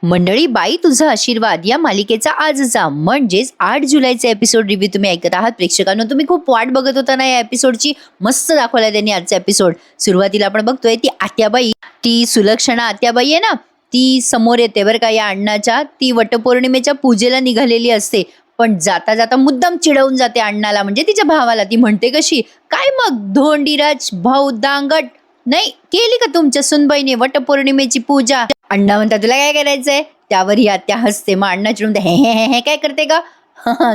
मंडळी, बाई तुझा आशीर्वाद या मालिकेचा आजचा म्हणजेच 8 जुलैचा एपिसोड रिव्ह्यू तुम्ही ऐकत आहात. प्रेक्षकांनो, तुम्ही खूप वाट बघत होता ना या एपिसोडची. मस्त दाखवलाय त्यांनी आजचा एपिसोड. सुरुवातीला आपण बघतोय ती आत्याबाई, ती सुलक्षणा आत्याबाई आहे ना, ती समोर येते बरं का या अण्णाच्या. ती वटपौर्णिमेच्या पूजेला निघालेली असते, पण जाता जाता मुद्दाम चिडवून जाते अण्णाला, म्हणजे तिच्या भावाला. ती म्हणते कशी, काय मग धोंडीराज भाऊ दांगट, नाही केली का तुमच्या सुनबाईने वटपौर्णिमेची पूजा? अण्णा म्हणतात तुला काय करायचंय? त्यावर ही आत्या हसते. मग अण्णा चिडून हे काय करते का?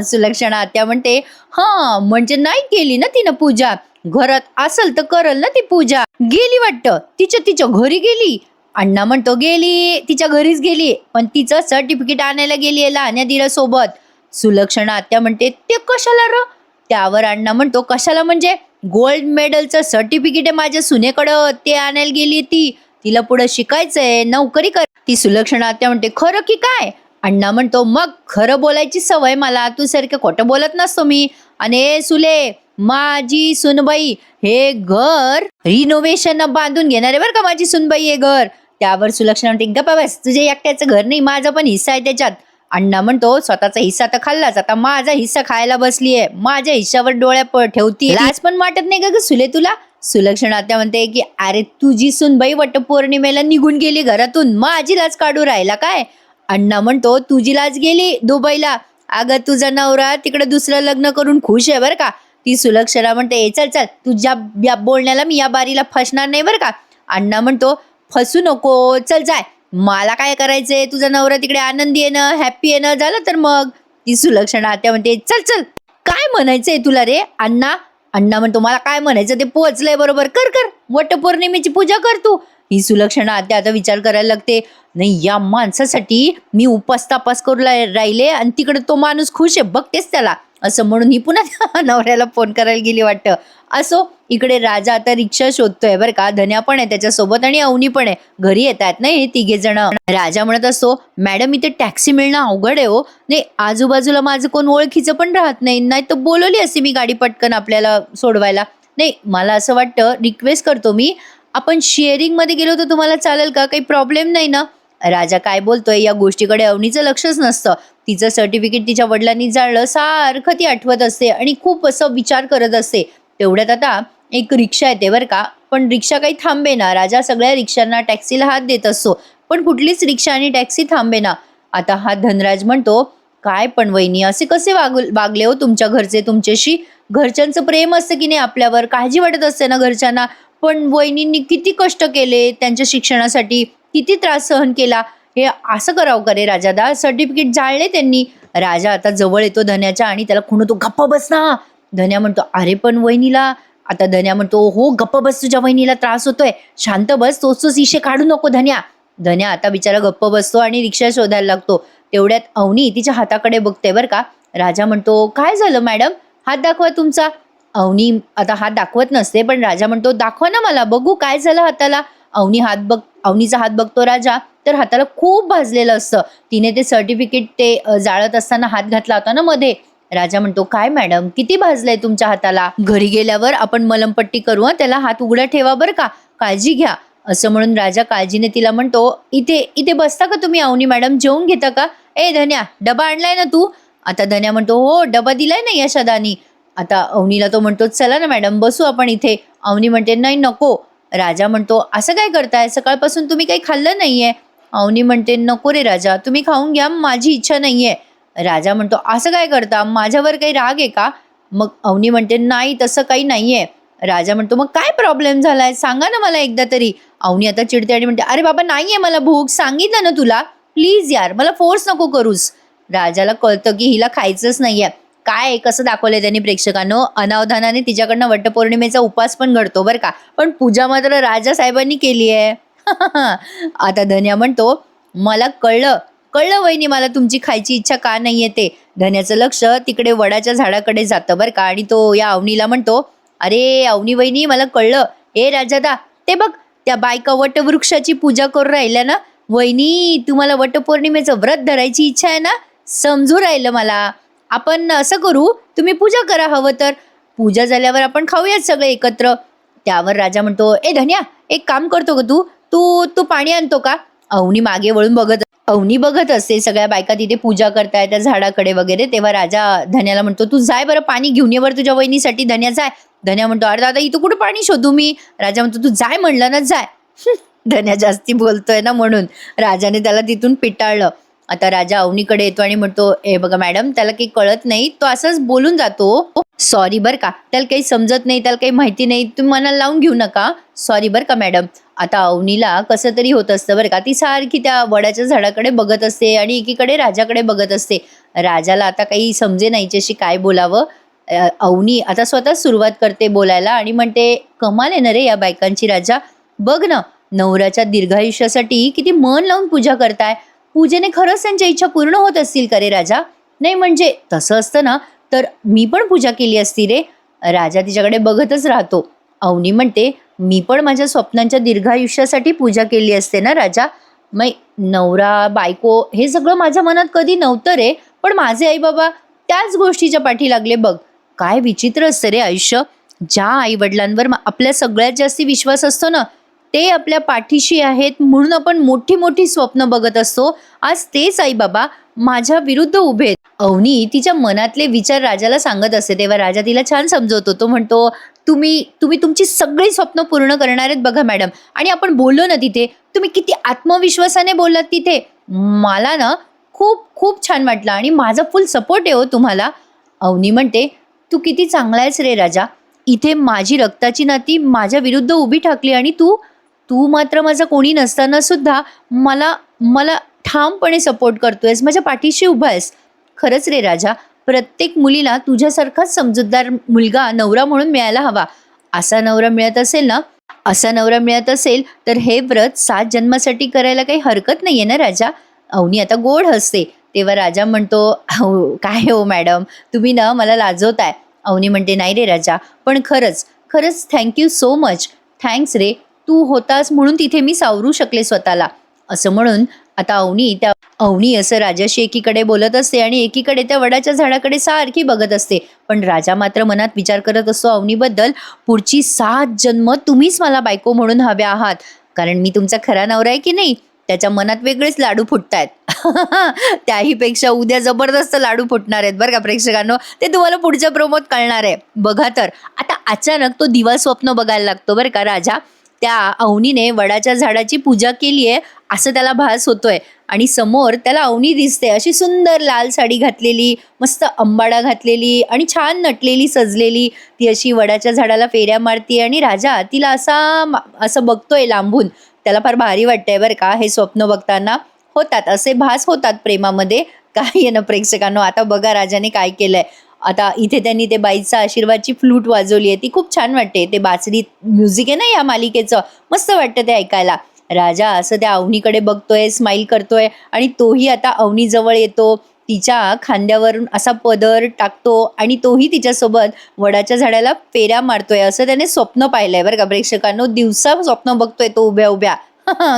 सुलक्षणा आत्या म्हणते, हा म्हणजे नाही केली ना तिनं पूजा. घरात असल तर करल ना ती पूजा. गेली वाटतं तिच्या घरी गेली. अण्णा म्हणतो गेली, तिच्या घरीच गेली, पण तिचं सर्टिफिकेट आणायला गेली आहे लहान्या दिरा सोबत. सुलक्षणा आत्या म्हणते ते कशाला र? त्यावर अण्णा म्हणतो कशाला म्हणजे गोल्ड मेडलचं सर्टिफिकेट आहे माझ्या सुनेकडं, ते आणायला गेली ती. तिला पुढे शिकायचंय, नोकरी कर. ती सुलक्षणा आत्या म्हणते खरं की काय? अण्णा म्हणतो मग खरं बोलायची सवय मला, तू सारखं खोटं बोलत नसतो मी. आणि सुले, माझी सुनबाई हे घर रिनोव्हेशन बांधून घेणार आहे बरं का माझी सुनबाई हे घर. त्यावर सुलक्षणा म्हणते गप्पा बस, तुझे एकट्याचं घर नाही, माझा पण हिस्सा आहे त्याच्यात. अण्णा म्हणतो स्वतःचा हिस्सा तर खाल्लाच, आता माझा हिस्सा खायला बसलीये. माझ्या हिश्श्यावर डोळ्या ठेवती, लाज पण वाटत नाही का ग सुले तुला? सुलक्षणा आत्या म्हणते की अरे तुझी सुनबाई वटपौर्णिमेला निघून गेली घरातून, माझी लाज काढू राहिला काय? अण्णा म्हणतो तुझी लाज गेली दुबईला. अगं तुझा नवरा तिकडे दुसरं लग्न करून खुश आहे बरं का. ती सुलक्षणा म्हणते चल चल, तुझ्या बोलण्याला मी या बारीला फसणार नाही बरं का. अण्णा म्हणतो फसू नको, चल जाय, मला काय करायचंय, तुझा नवरा तिकडे आनंदी आहे ना, हॅप्पी आहे ना, झालं तर मग. ती सुलक्षणा आत्या म्हणते चल चल, काय म्हणायचंय तुला रे अण्णा? अण्णा म्हणतो मला काय म्हणायचं ते पोहोचलंय बरोबर, कर कर वटपौर्णिमेची पूजा कर तू. ही सुलक्षणा आत्या आता विचार करायला लागते, नाही या माणसासाठी मी उपास तापास करू राहिले आणि तिकडे तो माणूस खुश आहे, बघतेच त्याला. असं म्हणून ही पुन्हा नवऱ्याला फोन करायला गेली वाटतं. असो, इकडे राजा आता रिक्षा शोधतोय बरं का. धन्या पण आहे त्याच्यासोबत आणि अवनी पण आहे. घरी येतात ना हे तिघे जण. राजा म्हणत असतो मॅडम इथे टॅक्सी मिळणं अवघड आहे हो. नाही आजूबाजूला माझं कोण ओळखीचं पण राहत नाही, नाही तर बोलवली असती मी गाडी पटकन आपल्याला सोडवायला. नाही मला असं वाटतं, रिक्वेस्ट करतो मी, आपण शेअरिंग मध्ये गेलो तर तुम्हाला चालेल का? काही प्रॉब्लेम नाही ना? राजा काय बोलतोय या गोष्टीकडे अवनीचं लक्षच नसतं. तिचं सर्टिफिकेट तिच्या वडिलांनी जाळलं सारखं ती आठवत असते आणि खूप असं विचार करत असते. तेवढ्यात आता एक रिक्षा येते बरं का, पण रिक्षा काही थांबे ना. राजा सगळ्या रिक्षांना टॅक्सीला हात देत असतो, पण कुठलीच रिक्षा आणि टॅक्सी थांबे ना. आता हा धनराज म्हणतो काय पण वहिनी असे कसे वागले हो तुमच्या घरचे तुमच्याशी? घरच्यांचं प्रेम असतं की नाही आपल्यावर, काळजी वाटत असते ना घरच्यांना. पण वहिनींनी किती कष्ट केले त्यांच्या शिक्षणासाठी, किती त्रास सहन केला, हे असं करावं का रे राजादा? सर्टिफिकेट जाळले त्यांनी. राजा आता जवळ येतो धन्याच्या आणि त्याला खुणतो गप्प बस ना. धन्या म्हणतो अरे पण वहिनीला. आता धन्या म्हणतो हो गप्प बस, तुझ्या वहिनीला त्रास होतोय, शांत बस, तोच इशे काढू नको धन्या. धन्या आता बिचारा गप्प बसतो आणि रिक्षा शोधायला लागतो. तेवढ्यात अवनी तिच्या हाताकडे बघते बरं का. राजा म्हणतो काय झालं मॅडम, हात दाखवा तुमचा. अवनी आता हात दाखवत नसते, पण राजा म्हणतो दाखवा ना मला बघू काय झालं हाताला. अवनीचा हात बघतो राजा, तर हाताला खूप भाजलेलं असतं. तिने ते सर्टिफिकेट ते जाळत असताना हात घातला होता ना मध्ये. राजा म्हणतो काय मॅडम किती भाजलंय तुमच्या हाताला, घरी गेल्यावर आपण मलमपट्टी करू, त्याला हात उघडा ठेवा बरं का, काळजी घ्या. असं म्हणून राजा काळजीने तिला म्हणतो इथे इथे बसता का तुम्ही अवनी मॅडम, जेवून घेता का? ए धन्या डबा आणलाय ना तू? आता धन्या म्हणतो हो डबा दिलाय ना यशदानी. आता अवनीला तो म्हणतो चला ना मॅडम बसू आपण इथे. अवनी म्हणते नाही नको. राजा म्हणतो असं काय करताय, सकाळपासून तुम्ही काही खाल्लं नाहीये. अवनी म्हणते नको रे राजा, तुम्ही खाऊन घ्या, माझी इच्छा नाहीये. राजा म्हणतो असं काय करता, माझ्यावर काही राग आहे का? मग अवनी म्हणते नाही तसं काही नाहीये. राजा म्हणतो मग काय प्रॉब्लेम झालाय, सांगा ना मला एकदा तरी. अवनी आता चिडते आणि म्हणते अरे बाबा नाहीये मला भूक, सांगितलं ना तुला, प्लीज यार मला फोर्स नको करूस. राजाला कळतं की हिला खायचंच नाहीये. काय कसं दाखवलंय त्यांनी प्रेक्षकांनो, अनावधानाने तिच्याकडनं वटपौर्णिमेचा उपास पण घडतो बरं का, पण पूजा मात्र राजा साहेबांनी केली आहे. आता धन्या म्हणतो मला कळलं कळलं वहिनी, मला तुमची खायची इच्छा का नाहीये ते. धन्याचं लक्ष तिकडे वडाच्या झाडाकडे जातं बरं का, आणि तो या अवनीला म्हणतो अरे अवनी वहिनी मला कळलं. ए राजादा ते बघ त्या बायका वटवृक्षाची पूजा करून राहिल्या ना. वहिनी तुम्हाला वटपौर्णिमेचं व्रत धरायची इच्छा आहे ना, समजू राहिलं मला. आपण असं करू, तुम्ही पूजा करा, हवं तर पूजा झाल्यावर आपण खाऊयात सगळे एकत्र. त्यावर राजा म्हणतो ए धन्या एक काम करतो का तू तू तू पाणी आणतो का? अवनी मागे वळून बघत अवनी बघत असते सगळ्या बायका तिथे पूजा करताय त्या झाडाकडे वगैरे. तेव्हा राजा धन्याला म्हणतो, "तू जाय बरं पाणी घेऊन ये बरं तुझ्या वहिनीसाठी." धन्या जाय. धन्या म्हणतो, "अरे दादा इथं कुठं पाणी शोधू मी?" राजा म्हणतो, "तू जाय म्हणलं ना, जाय." धन्या जास्ती बोलतोय ना म्हणून राजाने त्याला तिथून पिटाळलं. आता राजा अवनीकडे येतो आणि म्हणतो, "ए बघा मॅडम, त्याला काही कळत नाही, तो असंच बोलून जातो. सॉरी बरं का, त्याला काही समजत नाही, त्याला काही माहिती नाही, तुम्ही मनाला लावून घेऊ नका. सॉरी बरं का मॅडम." आता अवनीला कसं तरी होत असतं बरं का, ती सारखी त्या वडाच्या झाडाकडे बघत असते आणि एकीकडे राजाकडे बघत असते. राजाला आता काही समजे नाही हिच्याशी काय बोलावं. अवनी आता स्वतः सुरुवात करते बोलायला आणि म्हणते, "कमाल आहे ना रे या बायकांची राजा. बघ ना, नवऱ्याच्या दीर्घायुष्यासाठी किती मन लावून पूजा करताय. पूजेने खरंच त्यांच्या इच्छा पूर्ण होत असतील का रे राजा? नाही म्हणजे तसं असतं ना, तर मी पण पूजा केली असती रे." राजा तिच्याकडे बघतच राहतो. अवनी म्हणते, "मी पण माझ्या स्वप्नांच्या दीर्घायुष्यासाठी पूजा केली असते ना राजा. मग नवरा, बायको हे सगळं माझ्या मनात कधी नव्हतं रे. पण माझे आई बाबा त्याच गोष्टीच्या पाठी लागले बघ. काय विचित्र असतं रे आयुष्य. ज्या आई-वडिलांवर आपल्या सगळ्यात जास्ती विश्वास असतो ना, ते आपल्या पाठीशी आहेत म्हणून आपण मोठी-मोठी स्वप्न बघत असतो. आज तेच आई-बाबा माझ्या विरुद्ध उभे आहेत." अवनी तिच्या मनातले विचार राजाला सांगत असते. तेव्हा राजा तिला छान समजवतो. तो म्हणतो, "तुम्ही तुम्ही तुमची सगळी स्वप्न पूर्ण करणार आहेत बघा मॅडम. आणि आपण बोललो ना तिथे, तुम्ही किती आत्मविश्वासाने बोललात तिथे. मला ना खूप खूप छान वाटलं आणि माझा फुल सपोर्ट आहे हो तुम्हाला." अवनी म्हणते, "तू किती चांगला आहेस रे राजा. इथे माझी रक्ताची नाती माझ्या विरुद्ध उभी ठाकली आणि तू तू मात्र माझा कोणी नसताना सुद्धा मला मला ठामपणे सपोर्ट करतोयस, माझ्या पाठीशी उभा आहेस. खरंच रे राजा, प्रत्येक मुलीला तुझ्यासारखाच समजूतदार मुलगा नवरा म्हणून मिळायला हवा. असा नवरा मिळत असेल ना असा नवरा मिळत असेल तर हे व्रत 7 जन्मासाठी करायला काही हरकत नाहीये ना राजा." अवनी आता गोड हसते. तेव्हा राजा म्हणतो, "हो काय हो मॅडम, तुम्ही ना मला लाजवताय." अवनी म्हणते, "नाही रे राजा, पण खरंच खरंच थँक्यू सो मच. थँक्स रे, तू होतास म्हणून तिथे मी सावरू शकले स्वतःला." असं म्हणून आता अवनी असं राजाशी एकीकडे बोलत असते आणि एकीकडे त्या वडाच्या झाडाकडे सारखी बघत असते. पण राजा मात्र मनात विचार करत असतो अवनीबद्दल, पुढची 7 जन्म तुम्हीच मला बायको म्हणून हव्या आहात. कारण मी तुमचा खरा नवरा आहे की नाही, त्याच्या मनात वेगळेच लाडू फुटतायत. त्याही पेक्षा उद्या जबरदस्त लाडू फुटणार आहेत बरं का प्रेक्षकांनो. ते तुम्हाला पुढच्या प्रोमोत कळणार आहे. बघा तर आता अचानक तो दिवा स्वप्न बघायला लागतो बरं का राजा. त्या अवनीने वडाच्या झाडाची पूजा केली आहे असं त्याला भास होतोय आणि समोर त्याला अवनी दिसते अशी सुंदर लाल साडी घातलेली, मस्त अंबाडा घातलेली आणि छान नटलेली सजलेली. ती अशी वडाच्या झाडाला फेऱ्या मारती आणि राजा तिला असं बघतोय लांबून. त्याला फार भारी वाटतंय बरं का हे स्वप्न बघताना. होतात असे भास होतात प्रेमामध्ये. काय आहे ना प्रेक्षकांनो, आता बघा राजाने काय केलंय. आता इथे त्यांनी ते बाईचा आशीर्वादची फ्लूट वाजवली आहे, ती खूप छान वाटते. ते बासरी म्युझिक आहे ना या मालिकेचं, मस्त वाटतं ते ऐकायला. राजा असं त्या अवनीकडे बघतोय, स्माईल करतोय आणि तोही आता अवनी जवळ येतो. तिच्या खांद्यावरून असा पदर टाकतो आणि तोही तिच्यासोबत वडाच्या झाडाला फेऱ्या मारतोय. असं त्याने स्वप्न पाहिलंय बरं का प्रेक्षकांनो. दिवसा स्वप्न बघतोय तो उभ्या उभ्या.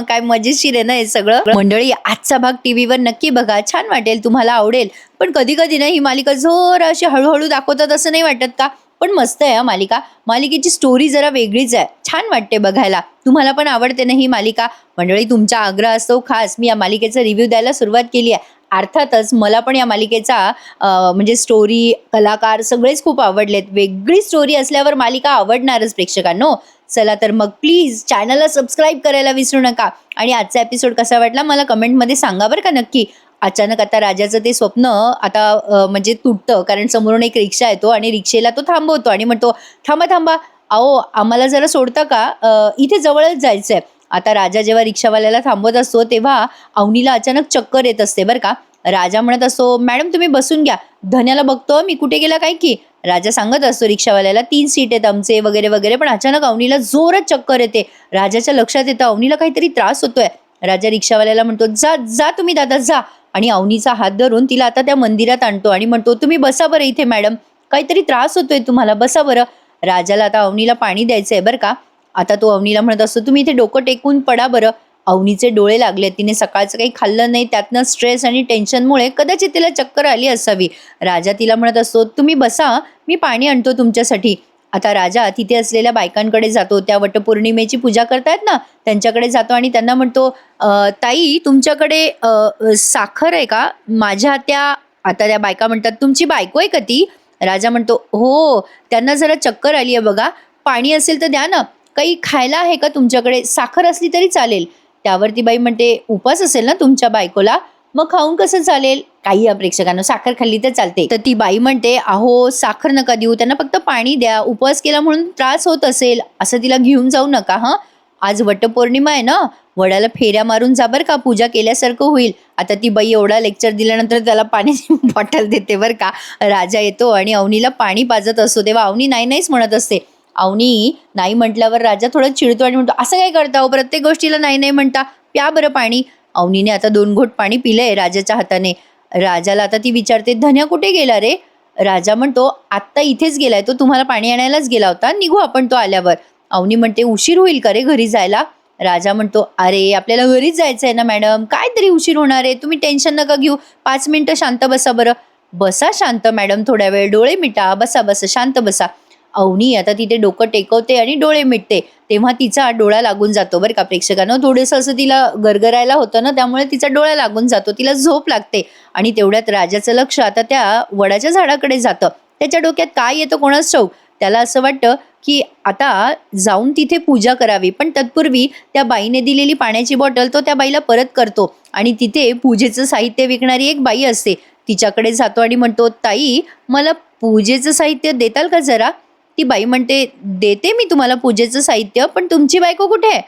काय मजेशीर आहे ना हे सगळं. मंडळी, आजचा भाग टीव्हीवर नक्की बघा, छान वाटेल, तुम्हाला आवडेल. पण कधी कधी ना ही मालिका जरा अशी हळूहळू दाखवतात असं नाही वाटत का? पण मस्त आहे हा मालिका. मालिकेची स्टोरी जरा वेगळीच आहे, छान वाटते बघायला. तुम्हाला पण आवडते ना ही मालिका? मंडळी, तुमचा आग्रह असतो खास मी या मालिकेचा रिव्ह्यू द्यायला सुरुवात केली आहे. अर्थातच मला पण या मालिकेचा म्हणजे स्टोरी, कलाकार सगळेच खूप आवडलेत. वेगळी स्टोरी असल्यावर मालिका आवडणारच प्रेक्षकांनो. चला तर मग प्लीज चॅनलला सबस्क्राईब करायला विसरू नका आणि आजचा एपिसोड कसा वाटला मला कमेंटमध्ये सांगा बरं का नक्की. अचानक आता राजाचं ते स्वप्न आता म्हणजे तुटतं, कारण समोरून एक रिक्षा येतो आणि रिक्षेला तो थांबवतो आणि म्हणतो, "थांबा थांबा, अहो आम्हाला जरा सोडता का? इथे जवळच जायचंय." आता राजा जेव्हा रिक्षावाल्याला थांबवत असतो तेव्हा अवनीला अचानक चक्कर येत असते बरं का. राजा म्हणत असतो, "मॅडम तुम्ही बसून घ्या, धन्याला बघतो मी कुठे गेला काय की." राजा सांगत असतो रिक्षावाल्याला, 3 सीट आहेत आमचे वगैरे वगैरे. पण अचानक अवनीला जोरात चक्कर येते. राजाच्या लक्षात येतं अवनीला काहीतरी त्रास होतोय. राजा रिक्षावाल्याला म्हणतो, "जा जा तुम्ही दादा जा." आणि अवनीचा हात धरून तिला आता त्या मंदिरात आणतो आणि म्हणतो, "तुम्ही बसा बरं इथे मॅडम, काहीतरी त्रास होतोय तुम्हाला, बसा बरं." राजाला आता अवनीला पाणी द्यायचंय बरं का. आता तो अवनीला म्हणत असतो, "तुम्ही इथे डोकं टेकून पडा बरं." अवनीचे डोळे लागले, तिने सकाळचं काही खाल्लं नाही, त्यातनं स्ट्रेस आणि टेन्शनमुळे कदाचित तिला चक्कर आली असावी. राजा तिला म्हणत असतो, "तुम्ही बसा, मी पाणी आणतो तुमच्यासाठी." आता राजा तिथे असलेल्या बायकांकडे जातो, त्या वटपौर्णिमेची पूजा करतायत ना, त्यांच्याकडे जातो आणि त्यांना म्हणतो, ताई तुमच्याकडे साखर आहे का? माझ्या त्या आता त्या बायका म्हणतात, "तुमची बायको आहे का ती?" राजा म्हणतो, "हो, त्यांना जरा चक्कर आली आहे बघा. पाणी असेल तर द्या ना. काही खायला आहे का तुमच्याकडे? साखर असली तरी चालेल." त्यावर ती बाई म्हणते, "उपास असेल ना तुमच्या बायकोला? मग खाऊन कसं चालेल?" काही या प्रेक्षकांनो, साखर खाल्ली तर चालते. तर ती बाई म्हणते, "अहो, साखर नका देऊ, त्यांना फक्त पाणी द्या. उपवास केला म्हणून त्रास होत असेल, असं तिला घेऊन जाऊ नका हं. आज वटपौर्णिमा आहे ना, वडाला फेऱ्या मारून जा बरं का, पूजा केल्यासारखं होईल." आता ती बाई एवढा लेक्चर दिल्यानंतर त्याला पाण्याची बॉटल देते बरं का. राजा येतो आणि अवनीला पाणी पाजत असतो, तेव्हा अवनी नाही नाहीच म्हणत असते. अवनी नाही म्हटल्यावर राजा थोडा चिडतो आणि म्हणतो, "असं काय करता हो, प्रत्येक गोष्टीला नाही नाही म्हणता, प्या बरं पाणी." अवनीने आता 2 घोट पाणी पिलंय राजाच्या हाताने. राजाला आता ती विचारते, "धन्या कुठे गेला रे?" राजा म्हणतो, "आत्ता इथेच गेलाय, तो तुम्हाला पाणी आणायलाच गेला होता, निघू आपण तो आल्यावर." अवनी म्हणते, "उशीर होईल का रे घरी जायला?" राजा म्हणतो, "अरे आपल्याला घरीच जायचं आहे ना मॅडम, काय तरी उशीर होणार आहे, तुम्ही टेन्शन नका घेऊ, 5 मिनिटं शांत बसा बरं." "बसा शांत मॅडम, थोड्या वेळ डोळे मिटा, बसा बसा शांत बसा." अवनी आता तिथे डोकं टेकवते आणि डोळे मिटते, तेव्हा तिचा डोळा लागून जातो बरं का प्रेक्षकांनो. थोडंसं असं तिला गरगरायला होतं ना, त्यामुळे तिचा डोळा लागून जातो, तिला झोप लागते. आणि तेवढ्यात राजाचं लक्ष आता त्या वडाच्या झाडाकडे जातं. त्याच्या डोक्यात काय येतं कोणास ठाऊक. त्याला असं वाटतं की आता जाऊन तिथे पूजा करावी, पण तत्पूर्वी त्या बाईने दिलेली पाण्याची बॉटल तो त्या बाईला परत करतो आणि तिथे पूजेचं साहित्य विकणारी एक बाई असते, तिच्याकडे जातो आणि म्हणतो, "ताई मला पूजेचं साहित्य देताल का जरा?" ती बाई म्हणते, "देते मी तुम्हाला पूजेचं साहित्य, पण तुमची बायको कुठे आहे?"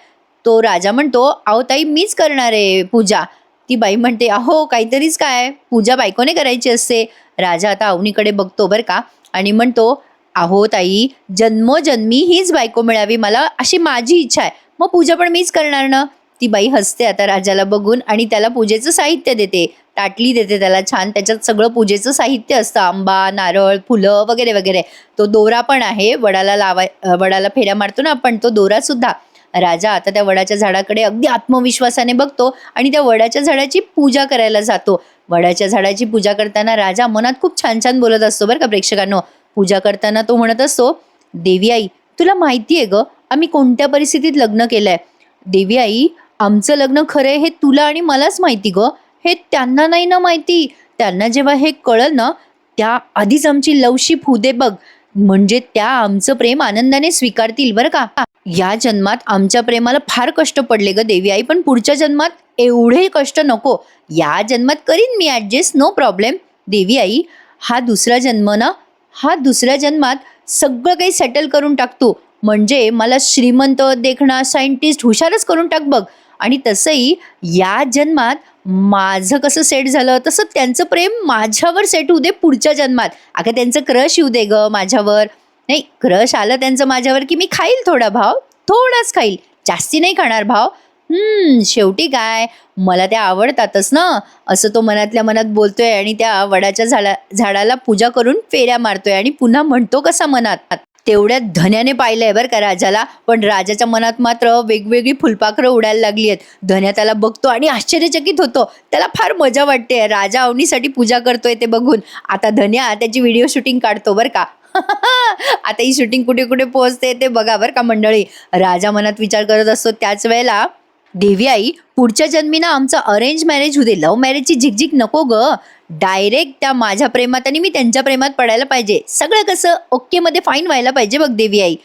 तो राजा म्हणतो, "अहो ताई, मीच करणार आहे पूजा." ती बाई म्हणते, "अहो काहीतरीच काय, पूजा बायकोने करायची असते." राजा आता अवनीकडे बघतो बरं का आणि म्हणतो, "अहो ताई, जन्मोजन्मी हीच बायको मिळावी मला, अशी माझी इच्छा आहे, मग पूजा पण मीच करणार ना." ती बाई हसते आता राजाला बघून आणि त्याला पूजेचं साहित्य देते, ताटली देते त्याला छान, त्याच्यात सगळं पूजेचं साहित्य असतं, आंबा, नारळ, फुलं वगैरे वगैरे. तो दोरा पण आहे, वडाला फेऱ्या मारतो ना आपण, तो दोरा सुद्धा. राजा आता त्या वडाच्या झाडाकडे अगदी आत्मविश्वासाने बघतो आणि त्या वडाच्या झाडाची पूजा करायला जातो. वडाच्या झाडाची पूजा करताना राजा मनात खूप छान छान बोलत असतो बरं का प्रेक्षकांनो. पूजा करताना तो म्हणत असतो, "देवी आई, तुला माहिती आहे ग, आम्ही कोणत्या परिस्थितीत लग्न केलंय. देवी आई, आमचं लग्न खरंय हे तुला आणि मलाच माहिती ग, हे त्यांना नाही ना माहिती. त्यांना जेव्हा हे कळलं ना, त्या आधीच आमची लवशिप होऊ दे बघ, म्हणजे त्या आमचं प्रेम आनंदाने स्वीकारतील बरं का. या जन्मात आमच्या प्रेमाला फार कष्ट पडले ग देवी आई, पण पुढच्या जन्मात एवढे कष्ट नको. या जन्मात करीन मी ॲडजस्ट, नो प्रॉब्लेम. देवी आई, हा दुसरा जन्म ना, हा दुसऱ्या जन्मात सगळं काही सेटल करून टाकतो, म्हणजे मला श्रीमंत, देखणा, सायंटिस्ट, हुशारच करून टाक बघ. आणि तसंही या जन्मात माझं कसं सेट झालं, तसं त्यांचं प्रेम माझ्यावर सेट होऊ दे पुढच्या जन्मात. अगं त्यांचं क्रश येऊ दे ग माझ्यावर. नाही, क्रश आलं त्यांचं माझ्यावर की मी खाईल थोडा भाव, थोडाच खाईल, जास्ती नाही खाणार भाव. शेवटी काय, मला त्या आवडतातच ना." असं तो मनातल्या मनात बोलतोय आणि त्या वडाच्या झाडाला पूजा करून फेऱ्या मारतोय आणि पुन्हा म्हणतो कसा मनात. तेवढ्यात धन्याने पाहिलंय बरं का राजाला, पण राजाच्या मनात मात्र वेगवेगळी फुलपाखरं उडायला लागली आहेत. धन्या त्याला बघतो आणि आश्चर्यचकित होतो, त्याला फार मजा वाटते राजा अवनीसाठी पूजा करतोय ते बघून. आता धन्या त्याची व्हिडिओ शूटिंग काढतो बरं का. आता ही शूटिंग कुठे कुठे पोहोचते ते बघा बरं का मंडळी. राजा मनात विचार करत असतो त्याच वेळेला, "देवी आई, पुढच्या जन्मी ना आमचं अरेंज मॅरेज होऊ दे, लव्ह मॅरेजची झिकझिक नको ग. डायरेक्ट त्या माझ्या प्रेमात आणि मी त्यांच्या प्रेमात पडायला पाहिजे, सगळं कसं ओके मध्ये फाईन व्हायला पाहिजे बघ देवी आई."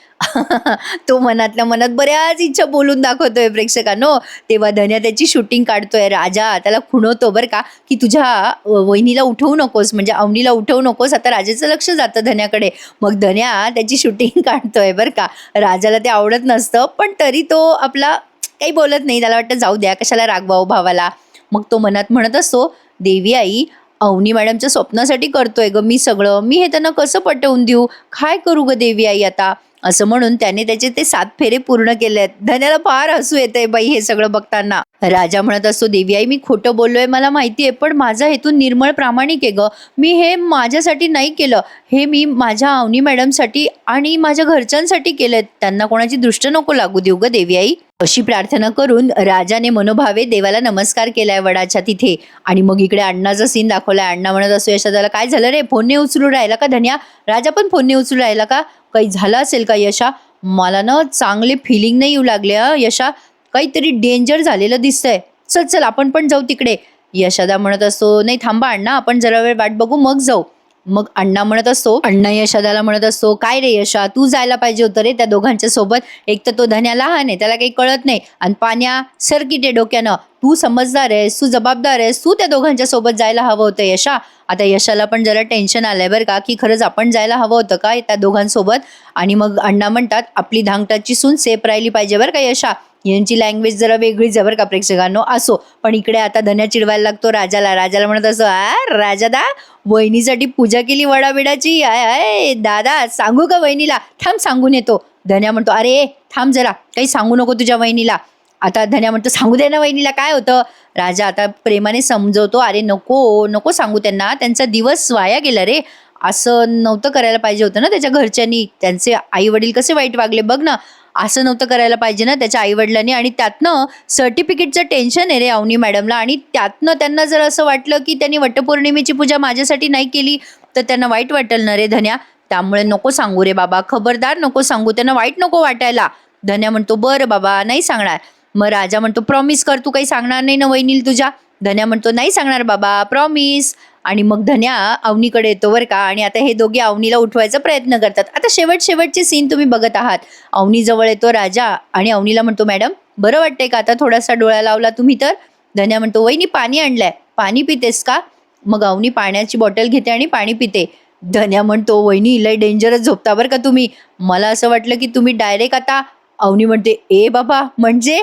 तो मनातल्या मनात बऱ्याच इच्छा बोलून दाखवतोय प्रेक्षकांनो. तेव्हा धन्या त्याची शूटिंग काढतोय. राजा त्याला खुणवतो बरं का, की "तुझ्या वहिनीला उठवू नकोस, म्हणजे अवनीला उठवू नकोस." आता राजाचं लक्ष जातं धन्याकडे. मग धन्या त्याची शूटिंग काढतोय बरं का. राजाला ते आवडत नसतं, पण तरी तो आपला काही बोलत नाही, त्याला वाटतं जाऊ द्या, कशाला रागवावं भावाला. मग तो मनात म्हणत असतो, "देवी आई, अवनी मॅडमच्या स्वप्नासाठी करतोय ग मी सगळं, मी हे त्यांना कसं पटवून देऊ, काय करू ग देवी आई आता." असं म्हणून त्याने त्याचे ते 7 फेरे पूर्ण केलेत. धन्याला फार हसू येतंय बाई हे सगळं बघताना. राजा म्हणत असतो, "देवी आई, मी खोटं बोललोय मला माहिती आहे, पण माझा हेतू निर्मळ प्रामाणिक आहे ग. मी हे माझ्यासाठी नाही केलं, हे मी माझ्या अवनी मॅडमसाठी आणि माझ्या घरच्यांसाठी केलंय. त्यांना कोणाची दृष्ट नको लागू देऊ ग देवी आई." अशी प्रार्थना करून राजाने मनोभावे देवाला नमस्कार केलाय वडाच्या तिथे. आणि मग इकडे अण्णाचा सीन दाखवलाय. अण्णा म्हणत असतो यशोदाला, काय झालं रे, फोन नाही उचलू राहिला का धन्या? राजा पण फोन नाही उचलू राहिला का? काही झालं असेल का यशा? मला ना चांगले फिलिंग नाही येऊ लागले यशा, काहीतरी डेंजर झालेलं दिसतंय. चल चल आपण पण जाऊ तिकडे. यशोदा म्हणत असतो, नाही थांबा अण्णा, आपण जरा वेळ वाट बघू मग जाऊ. मग अण्णा यशोदाला म्हणत असतो, काय रे यशा, तू जायला पाहिजे होतं रे त्या दोघांच्या सोबत. एक तर तो धन्या लहान आहे, त्याला काही कळत नाही, आणि पाण्या सर्किट आहे डोक्यानं. तू समजदार आहेस, तू जबाबदार आहेस, तू त्या दोघांच्या सोबत जायला हवं होतं यशा. आता यशाला पण जरा टेन्शन आलंय बरं का, की खरंच आपण जायला हवं होतं का त्या दोघांसोबत. आणि मग अण्णा म्हणतात, आपली धांगटाची सून सेफ राहिली पाहिजे बरं का यशा. यांची लँग्वेज जरा वेगळीच आहे बरं का प्रेक्षकांनो. असो, पण इकडे आता धन्या चिडवायला लागतो राजाला म्हणत असं, राजादा, वहिनीसाठी पूजा केली वडाबिडाची. आय आय दादा, सांगू का वहिनीला? थांब सांगून येतो. धन्या म्हणतो, अरे थांब जरा, काही सांगू नको तुझ्या वहिनीला. आता धन्या म्हणतो, सांगू दे ना वहिनीला, काय होतं? राजा आता प्रेमाने समजवतो, अरे नको नको सांगू त्यांना, त्यांचा दिवस वाया गेला रे. असं नव्हतं करायला पाहिजे होतं ना त्याच्या घरच्यांनी. त्यांचे आई वडील कसे वाईट वागले बघ ना. असं नव्हतं करायला पाहिजे ना त्याच्या आई वडिलांनी. आणि त्यातनं सर्टिफिकेटचं टेन्शन आहे रे अवनी मॅडमला. आणि त्यातनं त्यांना जर असं वाटलं की त्यांनी वटपौर्णिमेची पूजा माझ्यासाठी नाही केली तर त्यांना वाईट वाटेल ना रे धन्या. त्यामुळे नको सांगू रे बाबा, खबरदार नको सांगू, त्यांना वाईट नको वाटायला. धन्या म्हणतो, बरं बाबा नाही सांगणार. मग राजा म्हणतो, प्रॉमिस कर तू काही सांगणार नाही ना वहिनील तुझ्या. धन्या म्हणतो, नाही सांगणार बाबा, प्रॉमिस. आणि मग धन्या अवनीकडे येतो बरं का. आणि आता हे दोघे अवनीला उठवायचा प्रयत्न करतात. आता शेवटचे सीन तुम्ही बघत आहात. अवनी जवळ येतो राजा आणि अवनीला म्हणतो, मॅडम बरं वाटतंय का आता, थोडासा डोळा लावला तुम्ही तर? धन्या म्हणतो, वहिनी पाणी आणलंय, पाणी पितेस का? मग अवनी पाण्याची बॉटल घेते आणि पाणी पिते. धन्या म्हणतो, वहिनी लय डेंजरस झोपता बरं का तुम्ही, मला असं वाटलं की तुम्ही डायरेक्ट आता. अवनी म्हणते, ए बाबा म्हणजे?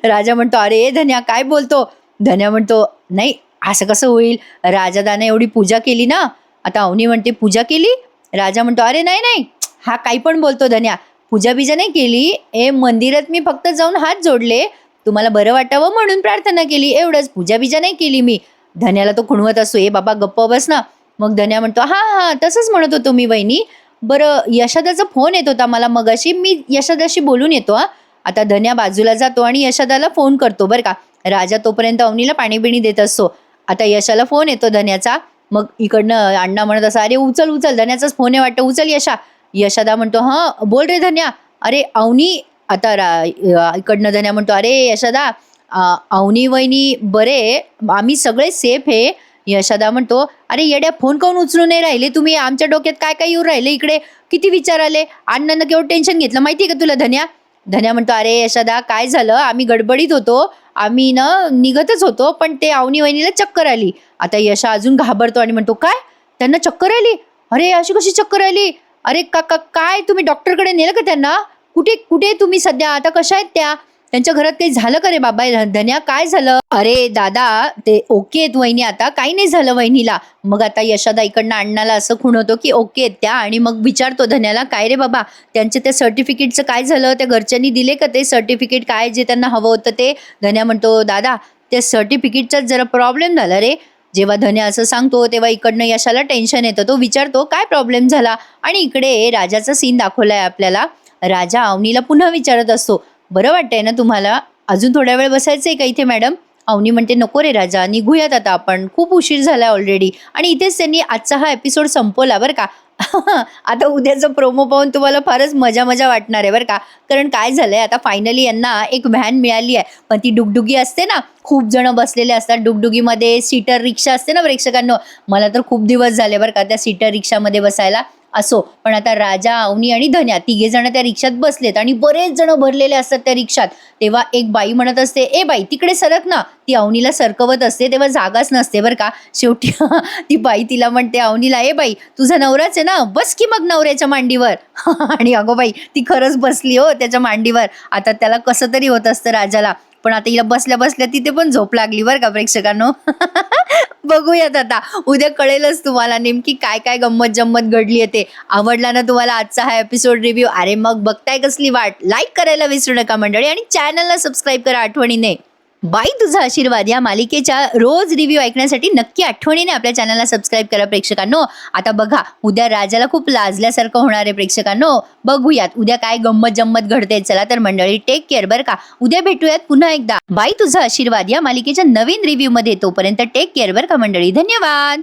राजा म्हणतो, अरे धन्या काय बोलतो? धन्या म्हणतो, नाही असं कसं होईल, राजादाने एवढी पूजा केली ना. आता अवनी म्हणते, पूजा केली? राजा म्हणतो, अरे नाही नाही, हा काही पण बोलतो धन्या, पूजा बिजा नाही केली, मंदिरात मी फक्त जाऊन हात जोडले, तुम्हाला बरं वाटावं म्हणून प्रार्थना केली, एवढंच, पूजा बिजा नाही केली मी. धन्याला तो खुणवत असतो, ए बाबा गप्प बस ना. मग धन्या म्हणतो, हा हा तसंच म्हणत होतो मी वहिनी. बरं यशोदाचा फोन येत होता मला मगाशी, मी यशोदाशी बोलून येतो हा. आता धन्या बाजूला जातो आणि यशोदाला फोन करतो बरं का. राजा तोपर्यंत अवनीला पाणी बिणी देत असतो. आता यशाला फोन येतो धन्याचा. मग इकडनं अण्णा म्हणत असं, अरे उचल उचल, धन्याचाच फोन आहे वाटतं, उचल यशा. यशोदा म्हणतो, हां बोल रे धन्या. अरे अवनी. आता इकडनं धन्या म्हणतो, अरे यशोदा, अवनी वहिनी बरे, आम्ही सगळे सेफ आहे. यशोदा म्हणतो, अरे येड्या, फोन काऊन उचलून नाही राहिले तुम्ही? आमच्या डोक्यात काय काय येऊन राहिले इकडे, किती विचार आले, अण्णांना केवढं टेन्शन घेतलं माहिती आहे का तुला धन्या? धन्या म्हणतो, अरे यशोदा काय झालं, आम्ही गडबडीत होतो, आम्ही ना निघतच होतो, पण ते अवनी वहिनीला चक्कर आली. आता यशा अजून घाबरतो आणि म्हणतो, काय त्यांना चक्कर आली? अरे अशी कशी चक्कर आली? अरे काय तुम्ही डॉक्टरकडे नेलं का त्यांना? कुठे कुठे तुम्ही सध्या, आता कशा आहेत त्या? त्यांच्या घरात काही झालं का रे बाबा? धन्या काय झालं? अरे दादा ते ओके आहेत वहिनी, आता काही नाही झालं वहिनीला. मग आता यशोदा इकडनं अण्णाला असं खुणवतो की ओके आहेत त्या. आणि मग विचारतो धन्याला, काय रे बाबा त्यांचे त्या सर्टिफिकेटचं काय झालं? त्या घरच्यांनी दिले का ते सर्टिफिकेट, काय जे त्यांना हवं होतं ते? धन्या म्हणतो, दादा त्या सर्टिफिकेटचाच जरा प्रॉब्लेम झाला रे. जेव्हा धन्या असं सांगतो तेव्हा इकडनं यशाला टेन्शन येतं. तो विचारतो काय प्रॉब्लेम झाला. आणि इकडे राजाचा सीन दाखवलाय आपल्याला. राजा अवनीला पुन्हा विचारत असतो, बरं वाटतंय ना तुम्हाला? अजून थोड्या वेळ बसायचंय का इथे मॅडम? अवनी म्हणते, नको रे राजा, निघूयात आता आपण, खूप उशीर झाला ऑलरेडी. आणि इथेच त्यांनी आजचा हा एपिसोड संपवला बरं का. आता उद्याचं प्रोमो पाहून तुम्हाला फारच मजा वाटणार आहे बरं का. कारण काय झालंय, आता फायनली यांना एक व्हॅन मिळाली आहे. पण ती डुगडुगी असते ना, खूप जण बसलेले असतात डुगडुगीमध्ये. सीटर रिक्षा असते ना प्रेक्षकांनो, मला तर खूप दिवस झाले बरं का त्या सीटर रिक्षामध्ये बसायला. असो, पण आता राजा, अवनी आणि धन्या तिघे जण त्या रिक्षात बसलेत आणि बरेच जण भरलेले असतात त्या रिक्षात. तेव्हा एक बाई म्हणत असते, ए बाई तिकडे सरक ना. ती अवनीला सरकवत असते, तेव्हा जागाच नसते बरं का. शेवटी ती बाई तिला म्हणते अवनीला, ए बाई तुझा नवराच आहे ना, बस की मग नवऱ्याच्या मांडीवर. आणि अगो बाई ती खरंच बसली हो त्याच्या मांडीवर. आता त्याला कसं तरी होत असतं राजाला, पण आता हिला बसल्या बसल्या तिथे पण झोप लागली बरं का प्रेक्षकांनो. बघूयात आता उद्या कळेलच तुम्हाला नेमकी काय काय गंमत जम्मत घडली आहे ते. आवडला ना तुम्हाला आजचा हा एपिसोड रिव्ह्यू? अरे मग बघताय कसली वाट, लाईक करायला विसरू नका मंडळी आणि चॅनलला सबस्क्राईब करा आठवणीने. बाई तुझा आशीर्वाद या मालिकेच्या रोज रिव्ह्यू ऐकण्यासाठी नक्की आठवणीने आपल्या चॅनलला सबस्क्राईब करा प्रेक्षकांनो. आता बघा, उद्या राजाला खूप लाजल्यासारखं होणार आहे प्रेक्षकांनो. बघूयात उद्या काय गंमत जम्मत घडते. चला तर मंडळी, टेक केअर बरं का. उद्या भेटूयात पुन्हा एकदा बाई तुझा आशीर्वाद या मालिकेच्या नवीन रिव्ह्यू मध्ये. तोपर्यंत टेक केअर बरं का मंडळी. धन्यवाद.